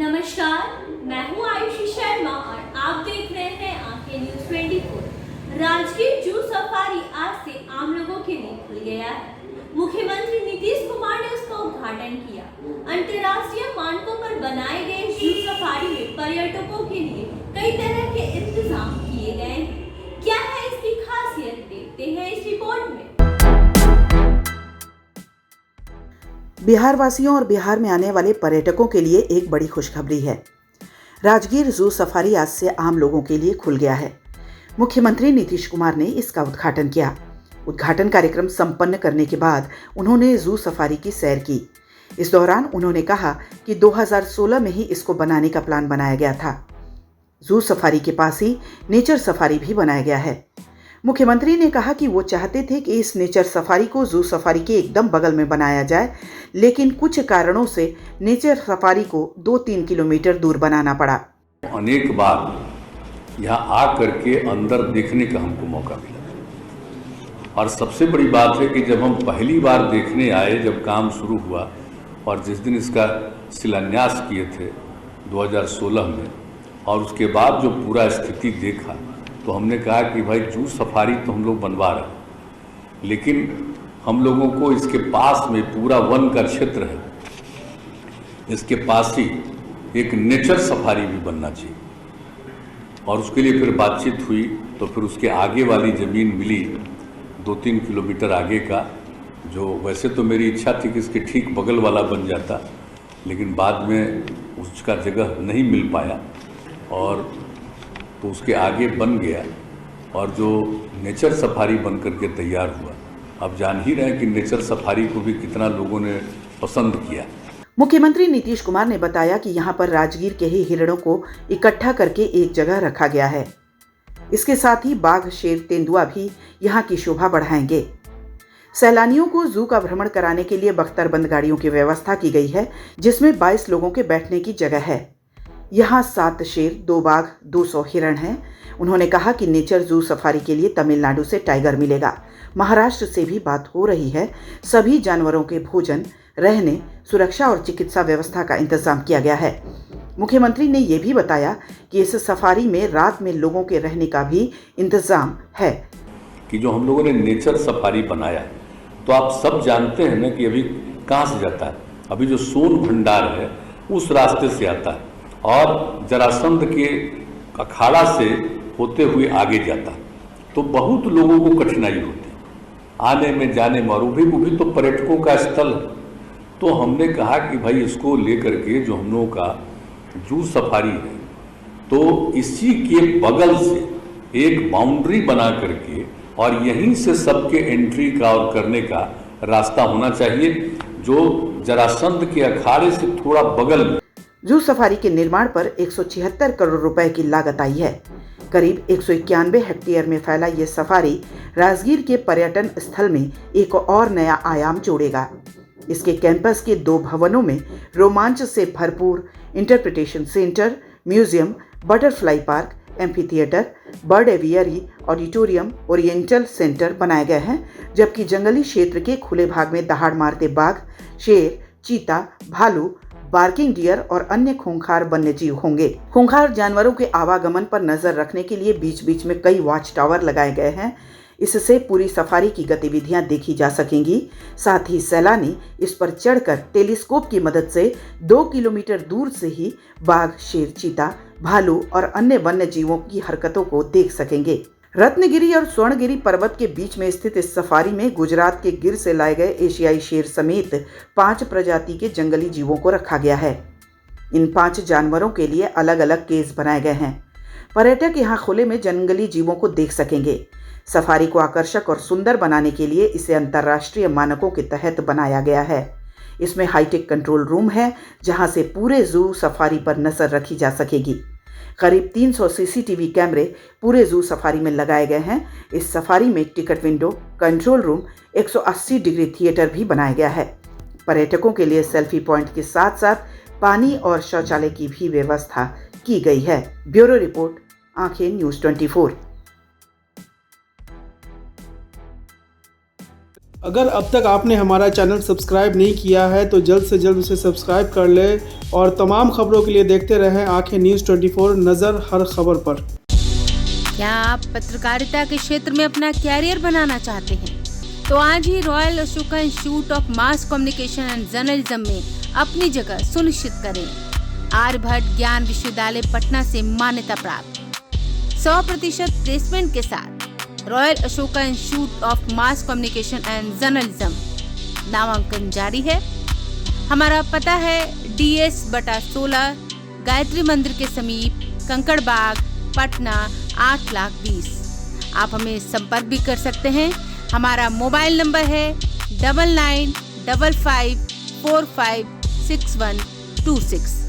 नमस्कार, मैं हूं आयुषी शर्मा और आप देख रहे हैं आंखें न्यूज 24। राजगीर जू सफारी आज से आम लोगों के लिए खुल गया है। मुख्यमंत्री नीतीश कुमार ने उसका उद्घाटन किया। अंतर्राष्ट्रीय मानकों पर बनाए गए जू सफारी में पर्यटकों के लिए कई तरह के इंतजाम किए गए हैं। क्या है इसकी खासियत, देखते हैं इस रिपोर्ट में। बिहार वासियों और बिहार में आने वाले पर्यटकों के लिए एक बड़ी खुशखबरी है। राजगीर जू सफारी आज से आम लोगों के लिए खुल गया है। मुख्यमंत्री नीतीश कुमार ने इसका उद्घाटन किया। उद्घाटन कार्यक्रम संपन्न करने के बाद उन्होंने जू सफारी की सैर की। इस दौरान उन्होंने कहा कि 2016 में ही इसको बनाने का प्लान बनाया गया था। जू सफारी के पास ही नेचर सफारी भी बनाया गया है। मुख्यमंत्री ने कहा कि वो चाहते थे कि इस नेचर सफारी को जू सफारी के एकदम बगल में बनाया जाए, लेकिन कुछ कारणों से नेचर सफारी को 2-3 किलोमीटर दूर बनाना पड़ा। अनेक बार यहाँ आ करके अंदर देखने का हमको मौका मिला और सबसे बड़ी बात है कि जब हम पहली बार देखने आए, जब काम शुरू हुआ और जिस दिन इसका शिलान्यास किए थे 2016 में, और उसके बाद जो पूरा स्थिति देखा तो हमने कहा कि भाई जू सफारी तो हम लोग बनवा रहे हैं, लेकिन हम लोगों को इसके पास में पूरा वन का क्षेत्र है, इसके पास ही एक नेचर सफारी भी बनना चाहिए। और उसके लिए फिर बातचीत हुई तो फिर उसके आगे वाली ज़मीन मिली 2-3 किलोमीटर आगे का, जो वैसे तो मेरी इच्छा थी कि इसके ठीक बगल वाला बन जाता, लेकिन बाद में उसका जगह नहीं मिल पाया और तो उसके आगे बन गया और जो नेचर सफारी बन करके तैयार हुआ। अब जान ही रहे हैं कि नेचर सफारी को भी कितना लोगों ने पसंद किया। मुख्यमंत्री नीतीश कुमार ने बताया कि यहाँ पर राजगीर के ही हिरणों को इकट्ठा करके एक जगह रखा गया है। इसके साथ ही बाघ, शेर, तेंदुआ भी यहाँ की शोभा बढ़ाएंगे। सैलानियों को जू का भ्रमण कराने के लिए बख्तरबंद गाड़ियों की व्यवस्था की गई है, जिसमें 22 लोगों के बैठने की जगह है। यहाँ 7 शेर, 2 बाघ, 200 हिरण हैं। उन्होंने कहा कि नेचर जू सफारी के लिए तमिलनाडु से टाइगर मिलेगा। महाराष्ट्र से भी बात हो रही है। सभी जानवरों के भोजन, रहने, सुरक्षा और चिकित्सा व्यवस्था का इंतजाम किया गया है। मुख्यमंत्री ने यह भी बताया कि इस सफारी में रात में लोगों के रहने का भी इंतजाम है। कि जो हम लोगों ने नेचर सफारी बनाया, तो आप सब जानते हैं ना कि अभी कहाँ से जाता है। अभी जो सोन भंडार है उस रास्ते से आता है और जरासंध के अखाड़ा से होते हुए आगे जाता, तो बहुत लोगों को कठिनाई होती आने में, जाने में, और वो भी तो पर्यटकों का स्थल है। तो हमने कहा कि भाई इसको लेकर के जो हम लोगों का जू सफारी है, तो इसी के बगल से एक बाउंड्री बना करके और यहीं से सबके एंट्री का और करने का रास्ता होना चाहिए, जो जरासंध के अखाड़े से थोड़ा बगल में। जू सफारी के निर्माण पर 176 करोड़ रुपए की लागत आई है। करीब 191 हेक्टेयर में फैला ये सफारी राजगीर के पर्यटन स्थल में एक और नया आयाम जोड़ेगा। इसके कैंपस के 2 भवनों में रोमांच से भरपूर interpretation centre, museum, butterfly park, amphi theatre, bird aviary, auditorium, oriental centre बनाए गए हैं, जबकि जंगली क्षेत्र के खुले भाग में दहाड़ मारते बाघ, शेर, चीता, भालू, बार्किंग डियर और अन्य खूंखार वन्यजीव होंगे। खूंखार जानवरों के आवागमन पर नजर रखने के लिए बीच बीच में कई वॉच टावर लगाए गए हैं। इससे पूरी सफारी की गतिविधियां देखी जा सकेंगी। साथ ही सैलानी इस पर चढ़कर टेलीस्कोप की मदद से 2 किलोमीटर दूर से ही बाघ, शेर, चीता, भालू और अन्य वन्य जीवों की हरकतों को देख सकेंगे। रत्नगिरी और स्वर्णगिरी पर्वत के बीच में स्थित इस सफारी में गुजरात के गिर से लाए गए एशियाई शेर समेत 5 प्रजाति के जंगली जीवों को रखा गया है। इन 5 जानवरों के लिए अलग अलग केज बनाए गए हैं। पर्यटक यहाँ खुले में जंगली जीवों को देख सकेंगे। सफारी को आकर्षक और सुंदर बनाने के लिए इसे अंतर्राष्ट्रीय मानकों के तहत बनाया गया है। इसमें हाईटेक कंट्रोल रूम है, जहां से पूरे जू सफारी पर नजर रखी जा सकेगी। करीब 300 सीसीटीवी कैमरे पूरे जू सफारी में लगाए गए हैं। इस सफारी में ticket window, control room, 180 degree theatre भी बनाया गया है। पर्यटकों के लिए सेल्फी पॉइंट के साथ साथ पानी और शौचालय की भी व्यवस्था की गई है। ब्यूरो रिपोर्ट, आंखें न्यूज 24। अगर अब तक आपने हमारा चैनल सब्सक्राइब नहीं किया है तो जल्द से जल्द उसे सब्सक्राइब कर ले और तमाम खबरों के लिए देखते रहें आंखें न्यूज़ 24, नज़र हर खबर पर। क्या आप पत्रकारिता के क्षेत्र में अपना कैरियर बनाना चाहते हैं? तो आज ही Royal Ashoka Institute of Mass Communication and Journalism में अपनी जगह सुनिश्चित करें। आर्यभट्ट ज्ञान विश्वविद्यालय पटना से मान्यता प्राप्त 100% प्लेसमेंट के साथ royal Ashoka Institute of Mass Communication and journalism नामांकन जारी है। हमारा पता है DS/16 गायत्री मंदिर के समीप, कंकड़ बाग, पटना 8,20,000। आप हमें संपर्क भी कर सकते हैं। हमारा मोबाइल नंबर है 9955456126।